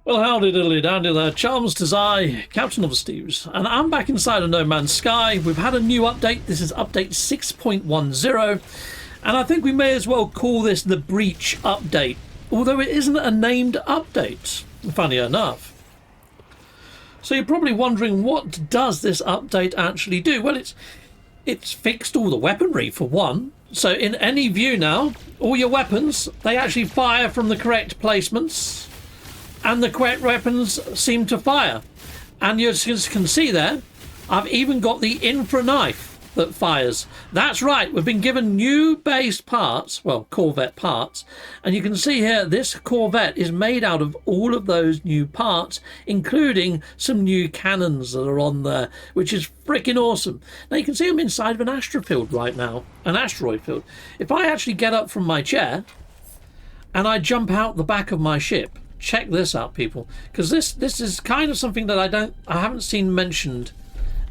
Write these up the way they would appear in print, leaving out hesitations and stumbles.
Well, howdy diddly dandy there, Charms 'tis I, Captain of the Steves, and I'm back inside of No Man's Sky. We've had a new update. This is update 6.10, and I think we may as well call this the Breach update, although it isn't a named update, funny enough. So you're probably wondering, what does this update actually do? Well, it's fixed all the weaponry for one. So in any view now, all your weapons, they actually fire from the correct placements, and the correct weapons seem to fire. And you can see there, I've even got the infra knife that fires. That's right, we've been given new base parts, well, Corvette parts, and you can see here this Corvette is made out of all of those new parts, including some new cannons that are on there, which is freaking awesome. Now you can see I'm inside of an astrofield right now, an asteroid field. If I actually get up from my chair and I jump out the back of my ship, check this out, people, because this is kind of something that I haven't seen mentioned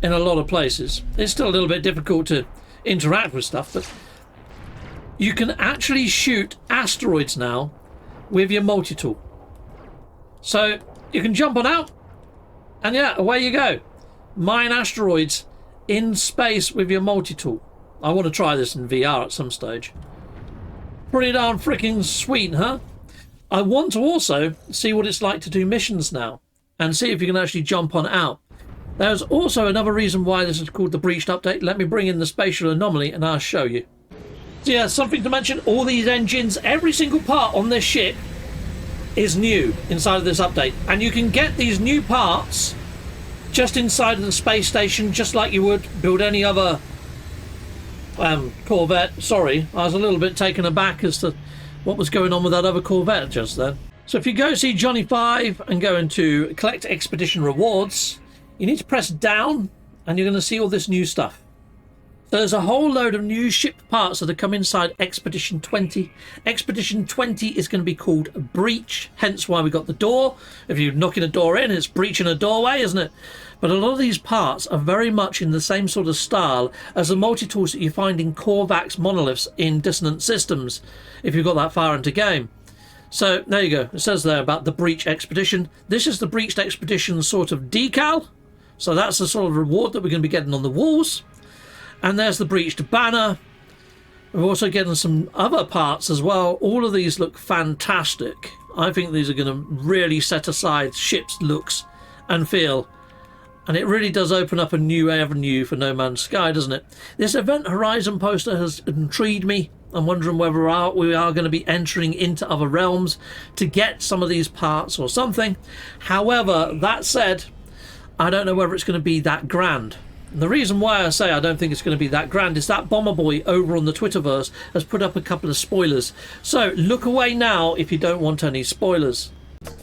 in a lot of places. It's still a little bit difficult to interact with stuff, but you can actually shoot asteroids now with your multi-tool. So you can jump on out, and yeah, away you go. Mine asteroids in space with your multi-tool. I want to try this in VR at some stage. Pretty darn freaking sweet, huh? I want to also see what it's like to do missions now and see if you can actually jump on out. There's also another reason why this is called the Breached update. Let me bring in the spatial anomaly and I'll show you. So yeah, something to mention, all these engines, every single part on this ship is new inside of this update. And you can get these new parts just inside of the space station, just like you would build any other Corvette. Sorry, I was a little bit taken aback as to what was going on with that other Corvette just then. So if you go see Johnny 5 and go into collect expedition rewards, you need to press down and you're going to see all this new stuff. So there's a whole load of new ship parts that have come inside Expedition 20. Expedition 20 is going to be called Breach, hence why we got the door. If you're knocking a door in, it's breaching a doorway, isn't it? But a lot of these parts are very much in the same sort of style as the multi-tools that you find in Korvax monoliths in Dissonant Systems, if you've got that far into game. So there you go. It says there about the Breach Expedition. This is the Breached Expedition sort of decal. So that's the sort of reward that we're going to be getting on the walls. And there's the Breached banner. We're also getting some other parts as well. All of these look fantastic. I think these are going to really set aside ships' looks and feel. And it really does open up a new avenue for No Man's Sky, doesn't it? This Event Horizon poster has intrigued me. I'm wondering whether we are going to be entering into other realms to get some of these parts or something. However, that said, I don't know whether it's going to be that grand. And the reason why I say I don't think it's going to be that grand is that Bomber Boy over on the Twitterverse has put up a couple of spoilers. So look away now if you don't want any spoilers.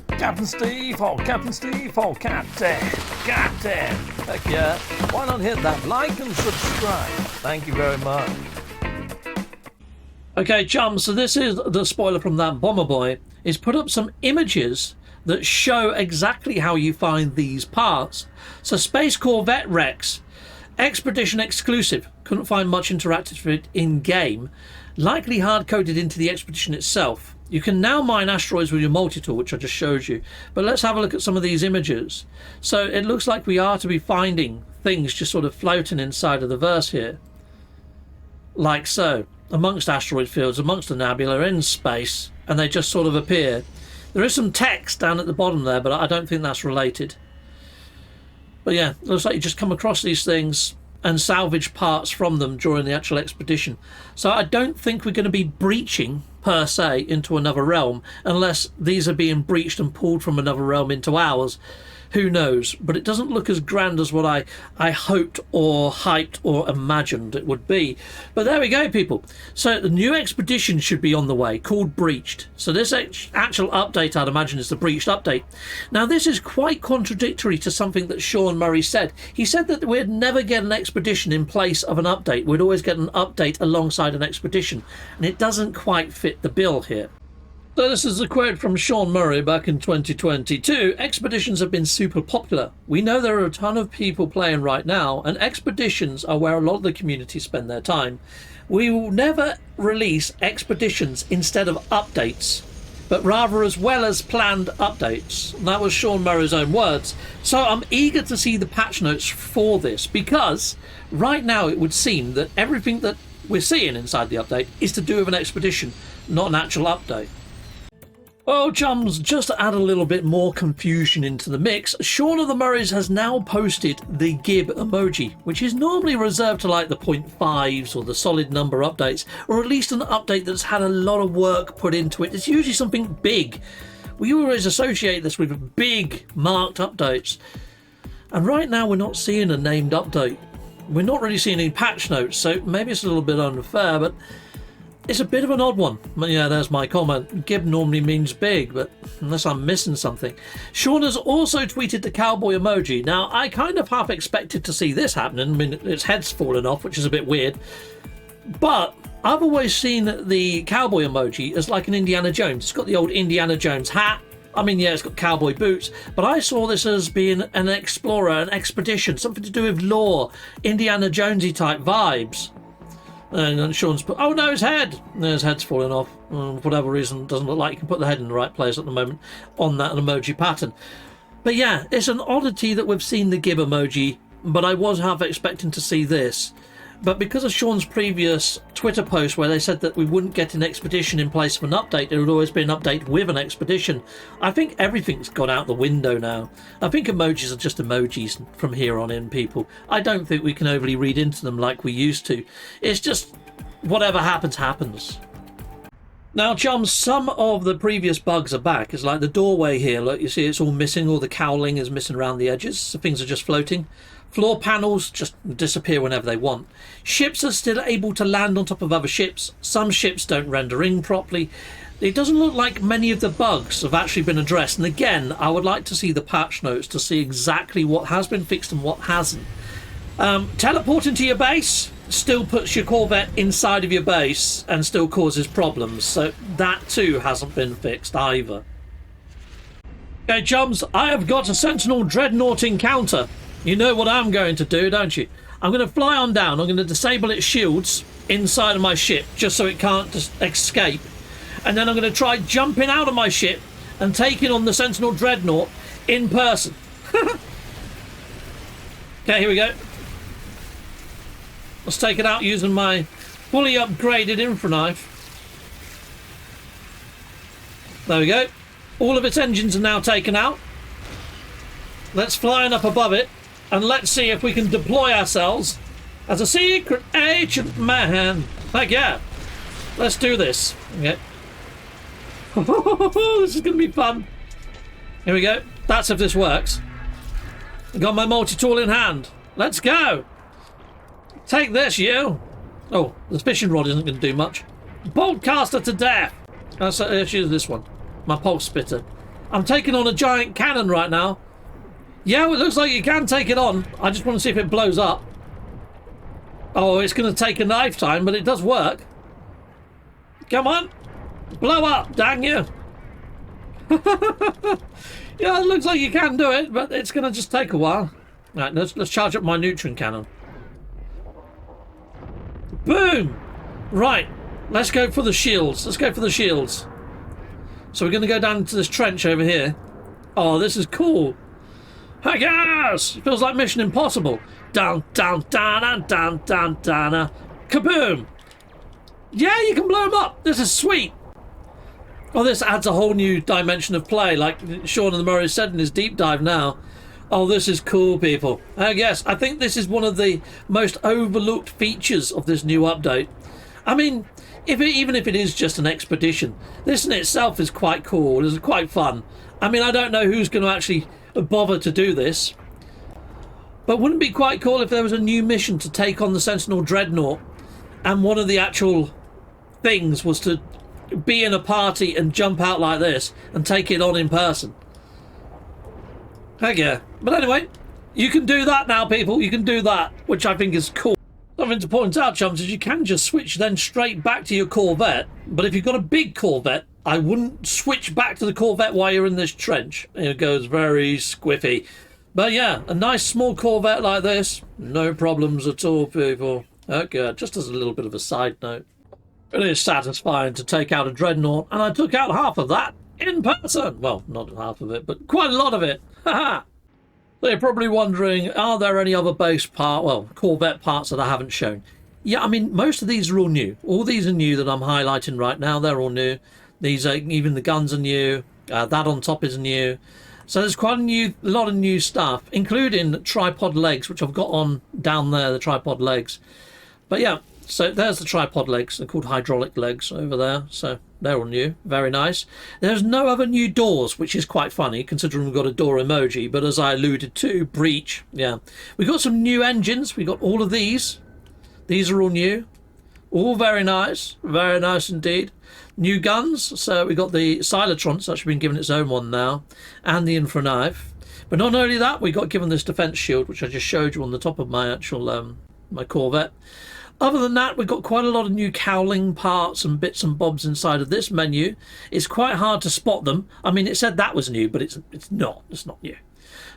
Captain Steve, oh Captain Steve, oh Captain, Captain. Heck yeah, why not hit that like and subscribe? Thank you very much. Okay, chums, so this is the spoiler from that Bomber Boy. He's put up some images that show exactly how you find these parts. So Space Corvette Rex, Expedition exclusive, couldn't find much interactive for it in game, likely hard coded into the Expedition itself. You can now mine asteroids with your multi-tool, which I just showed you, but let's have a look at some of these images. So it looks like we are to be finding things just sort of floating inside of the verse here, like so, amongst asteroid fields, amongst the nebula, in space, and they just sort of appear. There is some text down at the bottom there, but I don't think that's related. But yeah, it looks like you just come across these things and salvage parts from them during the actual expedition. So I don't think we're going to be breaching, per se, into another realm, unless these are being breached and pulled from another realm into ours. Who knows? But it doesn't look as grand as what I hoped or hyped or imagined it would be. But there we go, people. So the new expedition should be on the way, called Breached. So this actual update, I'd imagine, is the Breached update. Now, this is quite contradictory to something that Sean Murray said. He said that we'd never get an expedition in place of an update. We'd always get an update alongside an expedition. And it doesn't quite fit the bill here. So this is a quote from Sean Murray back in 2022. Expeditions have been super popular. We know there are a ton of people playing right now, and expeditions are where a lot of the community spend their time. We will never release expeditions instead of updates. but rather as well as planned updates. And that was Sean Murray's own words. So I'm eager to see the patch notes for this, because right now it would seem that everything that we're seeing inside the update is to do with an expedition, not an actual update. Well, chums, just to add a little bit more confusion into the mix, Sean of the Murrays has now posted the gib emoji, which is normally reserved to like the 0.5s or the solid number updates, or at least an update that's had a lot of work put into it. It's usually something big. We always associate this with big marked updates. And right now we're not seeing a named update. We're not really seeing any patch notes, so maybe it's a little bit unfair, but it's a bit of an odd one. Yeah, there's my comment. Gib normally means big, but unless I'm missing something. Sean has also tweeted the cowboy emoji. Now, I kind of half expected to see this happening. I mean, its head's fallen off, which is a bit weird. But I've always seen the cowboy emoji as like an Indiana Jones. It's got the old Indiana Jones hat. I mean, yeah, it's got cowboy boots. But I saw this as being an explorer, an expedition, something to do with lore, Indiana Jonesy type vibes. And then Sean's put, oh no, his head! His head's falling off. For whatever reason, doesn't look like you can put the head in the right place at the moment on that emoji pattern. But yeah, it's an oddity that we've seen the gib emoji, but I was half expecting to see this. But because of Sean's previous Twitter post where they said that we wouldn't get an expedition in place of an update, it would always be an update with an expedition, I think everything's gone out the window now. I think emojis are just emojis from here on in, people. I don't think we can overly read into them like we used to. It's just whatever happens, happens. Now, chums, some of the previous bugs are back. It's like the doorway here. Look, you see it's all missing. All the cowling is missing around the edges. So things are just floating. Floor panels just disappear whenever they want. Ships are still able to land on top of other ships. Some ships don't render in properly. It doesn't look like many of the bugs have actually been addressed. And again, I would like to see the patch notes to see exactly what has been fixed and what hasn't. Teleporting to your base still puts your Corvette inside of your base and still causes problems. So that too hasn't been fixed either. Okay, chums, I have got a Sentinel Dreadnought encounter. You know what I'm going to do, don't you? I'm going to fly on down. I'm going to disable its shields inside of my ship just so it can't just escape. And then I'm going to try jumping out of my ship and taking on the Sentinel Dreadnought in person. Okay, here we go. Let's take it out using my fully upgraded infra knife. There we go. All of its engines are now taken out. Let's fly up above it. And let's see if we can deploy ourselves as a secret agent man. Heck yeah. Let's do this. Okay. This is going to be fun. Here we go. That's if this works. I've got my multi-tool in hand. Let's go. Take this, you. Oh, the fishing rod isn't going to do much. Boltcaster to death. Let's use this one. My pulse spitter. I'm taking on a giant cannon right now. Yeah, well, it looks like you can take it on. I just want to see if it blows up. Oh, it's going to take a knife time, but it does work. Come on. Blow up, dang you. Yeah, it looks like you can do it, but it's going to just take a while. Right, let's charge up my neutron cannon. Boom! Right, let's go for the shields. Let's go for the shields. So we're going to go down into this trench over here. Oh, this is cool. Heck yes! It feels like Mission Impossible. Down, down, down, down, down, down. Kaboom! Yeah, you can blow them up. This is sweet. Oh, this adds a whole new dimension of play, like Sean of the Murray said in his deep dive now. Oh, this is cool, people. Yes, I think this is one of the most overlooked features of this new update. I mean, even if it is just an expedition, this in itself is quite cool. It's quite fun. I mean, I don't know who's going to actually bother to do this, but wouldn't it be quite cool if there was a new mission to take on the Sentinel Dreadnought, and one of the actual things was to be in a party and jump out like this and take it on in person? Heck yeah. But anyway, you can do that now, people. You can do that, which I think is cool. Something to point out, chums, is you can just switch then straight back to your Corvette, but if you've got a big Corvette, I wouldn't switch back to the Corvette while you're in this trench. It goes very squiffy. But yeah, a nice small Corvette like this, no problems at all, people. Okay, just as a little bit of a side note. It is satisfying to take out a Dreadnought, and I took out half of that in person. Well, not half of it, but quite a lot of it. Haha. So you're probably wondering, are there any other base Corvette parts that I haven't shown? Yeah, I mean, most of these are all new. All these are new that I'm highlighting right now. They're all new. These are, even the guns are new. That on top is new. So there's quite a lot of new stuff, including tripod legs, which I've got on down there, the tripod legs. But yeah, so there's the tripod legs. They're called hydraulic legs over there. So they're all new. Very nice. There's no other new doors, which is quite funny, considering we've got a door emoji. But as I alluded to, breach. Yeah. We've got some new engines. We've got all of these. These are all new. All very nice. Very nice indeed. New guns. So we've got the Silotron. It's actually been given its own one now. And the Infra Knife. But not only that, we got given this defense shield, which I just showed you on the top of my actual my Corvette. Other than that, we've got quite a lot of new cowling parts and bits and bobs inside of this menu. It's quite hard to spot them. I mean, it said that was new, but it's not. It's not new.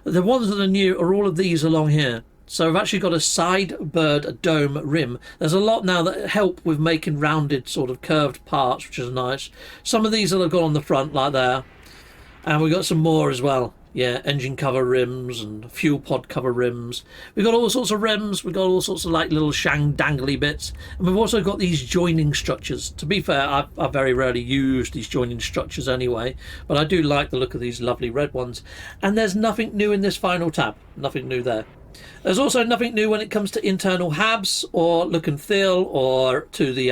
The ones that are new are all of these along here. So I've actually got a side bird dome rim. There's a lot now that help with making rounded sort of curved parts, which is nice. Some of these that have got on the front like there. And we've got some more as well. Yeah, engine cover rims and fuel pod cover rims. We've got all sorts of rims. We've got all sorts of like little shang dangly bits. And we've also got these joining structures. To be fair, I very rarely use these joining structures anyway. But I do like the look of these lovely red ones. And there's nothing new in this final tab. Nothing new there. There's also nothing new when it comes to internal habs or look and feel or to the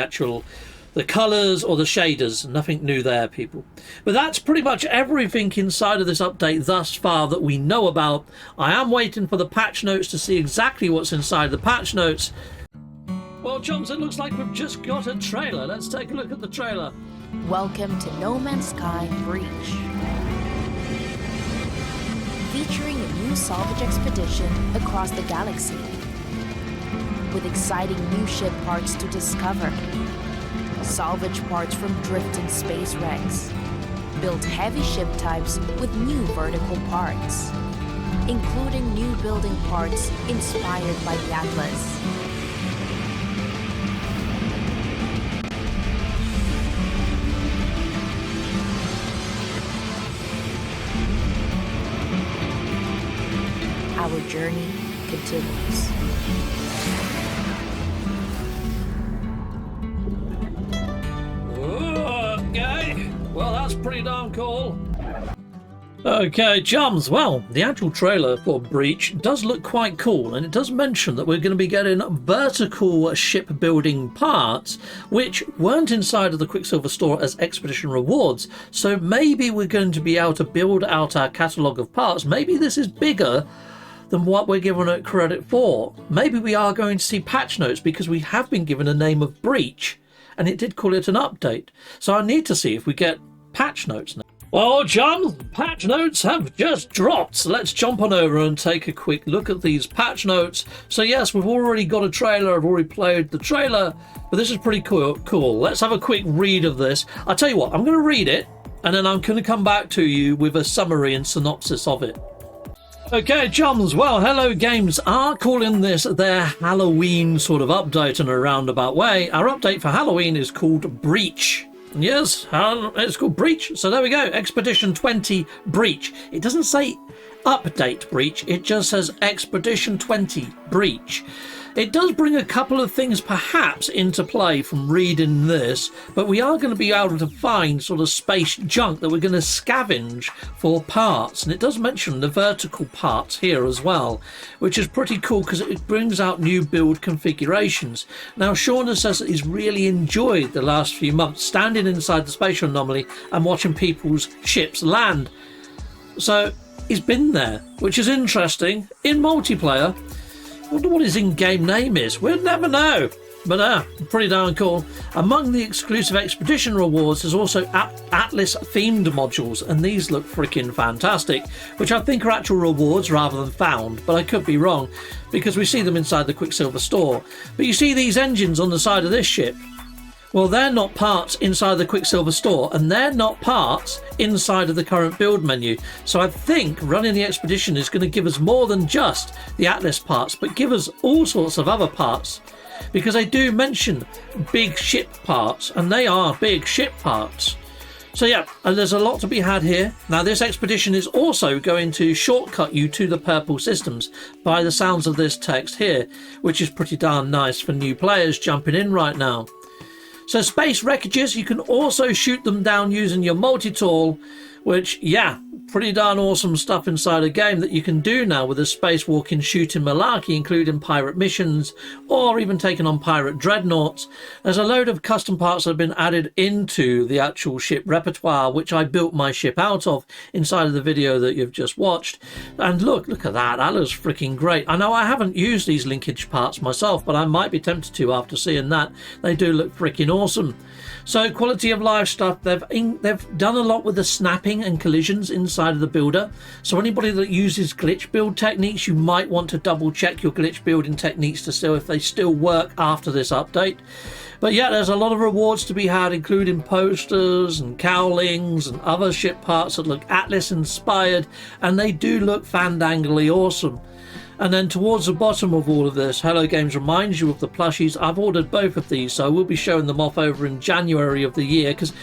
colours or the shaders. Nothing new there, people. But that's pretty much everything inside of this update thus far that we know about. I am waiting for the patch notes to see exactly what's inside the patch notes. Well, chums, it looks like we've just got a trailer. Let's take a look at the trailer. Welcome to No Man's Sky Breach. Featuring a new salvage expedition across the galaxy. With exciting new ship parts to discover. Salvage parts from drifting space wrecks. Build heavy ship types with new vertical parts. Including new building parts inspired by the Atlas. Our journey continues. Okay, well that's pretty darn cool. Okay, chums, well, the actual trailer for Breach does look quite cool, and it does mention that we're going to be getting vertical shipbuilding parts, which weren't inside of the Quicksilver store as expedition rewards, so maybe we're going to be able to build out our catalogue of parts. Maybe this is bigger than what we're given it credit for. Maybe we are going to see patch notes, because we have been given a name of Breach, and it did call it an update. So I need to see if we get patch notes now. Well, chums, patch notes have just dropped. So let's jump on over and take a quick look at these patch notes. So yes, we've already got a trailer. I've already played the trailer, but this is pretty cool. Let's have a quick read of this. I'll tell you what, I'm going to read it, and then I'm going to come back to you with a summary and synopsis of it. Okay, chums, well, Hello Games are calling this their Halloween sort of update in a roundabout way. Our update for Halloween is called Breach. Yes, it's called Breach. So there we go, Expedition 20 Breach. It doesn't say update Breach, it just says Expedition 20 Breach. It does bring a couple of things perhaps into play from reading this, but we are going to be able to find sort of space junk that we're going to scavenge for parts. And it does mention the vertical parts here as well, which is pretty cool because it brings out new build configurations. Now, Shauna says that he's really enjoyed the last few months standing inside the spatial anomaly and watching people's ships land. So he's been there, which is interesting. In multiplayer, I wonder what his in-game name is. We'll never know. But pretty darn cool. Among the exclusive expedition rewards, there's also Atlas-themed modules, and these look freaking fantastic, which I think are actual rewards rather than found, but I could be wrong, because we see them inside the Quicksilver store. But you see these engines on the side of this ship? Well, they're not parts inside the Quicksilver store, and they're not parts inside of the current build menu. So I think running the expedition is going to give us more than just the Atlas parts, but give us all sorts of other parts. because they do mention big ship parts, and they are big ship parts. So yeah, and there's a lot to be had here. Now this expedition is also going to shortcut you to the purple systems by the sounds of this text here, which is pretty darn nice for new players jumping in right now. So space wreckages, you can also shoot them down using your multi-tool, which, yeah, pretty darn awesome stuff inside a game that you can do now with a spacewalking shooting malarkey, including pirate missions or even taking on pirate dreadnoughts. There's a load of custom parts that have been added into the actual ship repertoire, which I built my ship out of inside of the video that you've just watched. And look at that. That looks freaking great. I know I haven't used these linkage parts myself, but I might be tempted to after seeing that. They do look freaking awesome. So quality of life stuff, they've done a lot with the snapping and collisions inside of the builder. So anybody that uses glitch build techniques, you might want to double check your glitch building techniques to see if they still work after this update. But yeah, there's a lot of rewards to be had, including posters and cowlings and other ship parts that look Atlas inspired, and they do look fandangly awesome. And then towards the bottom of all of this, Hello Games reminds you of the plushies. I've ordered both of these, so we'll be showing them off over in January of the year, because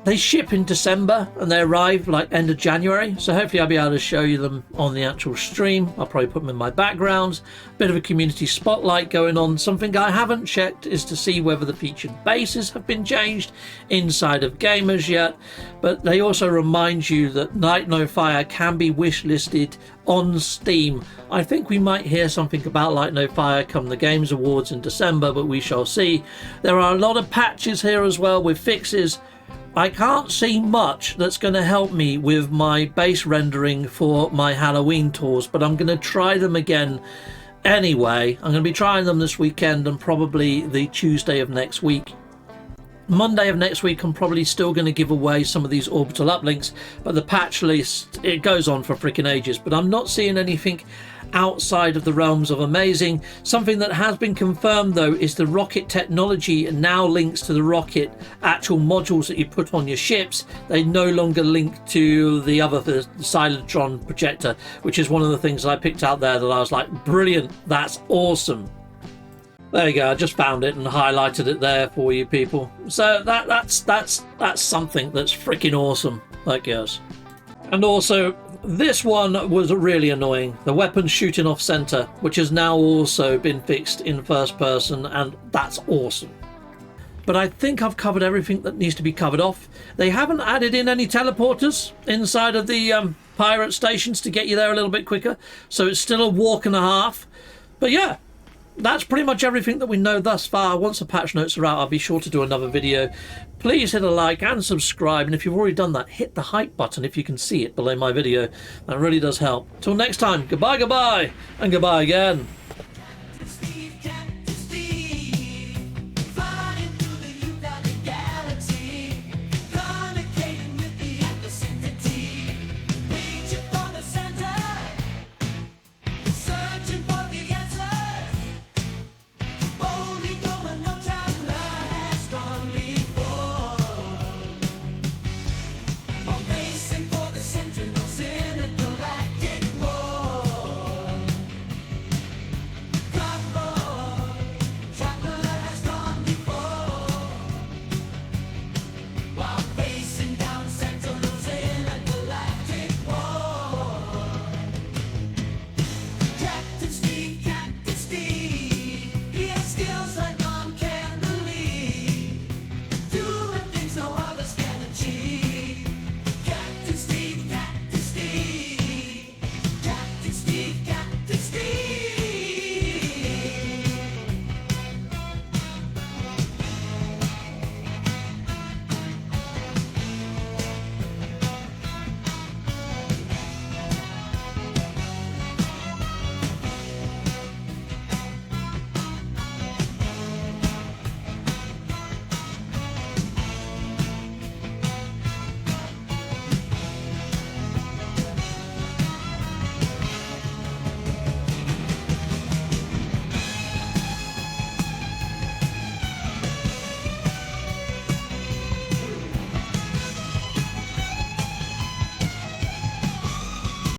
they ship in December and they arrive like end of January. So hopefully I'll be able to show you them on the actual stream. I'll probably put them in my background. Bit of a community spotlight going on. Something I haven't checked is to see whether the featured bases have been changed inside of gamers yet. But they also remind you that Night No Fire can be wishlisted on Steam. I think we might hear something about Light No Fire come the Games Awards in December, but we shall see. There are a lot of patches here as well with fixes. I can't see much that's going to help me with my base rendering for my Halloween tours, but I'm going to try them again anyway. I'm going to be trying them this weekend and probably the Tuesday of next week. Monday of next week I'm probably still going to give away some of these orbital uplinks, but the patch list, it goes on for freaking ages. But I'm not seeing anything outside of the realms of amazing. Something that has been confirmed though is the rocket technology now links to the rocket actual modules that you put on your ships. They no longer link to the other, the Silentron projector, which is one of the things that I picked out there that I was like, brilliant, that's awesome. There you go, I just found it and highlighted it there for you people. So that's something that's freaking awesome, I guess. And also, this one was really annoying. The weapon shooting off center, which has now also been fixed in first person, and that's awesome. But I think I've covered everything that needs to be covered off. They haven't added in any teleporters inside of the pirate stations to get you there a little bit quicker, so it's still a walk and a half. But yeah, that's pretty much everything that we know thus far. Once the patch notes are out, I'll be sure to do another video. Please hit a like and subscribe, and if you've already done that, hit the hype button if you can see it below my video. That really does help. Till next time, goodbye, and goodbye again.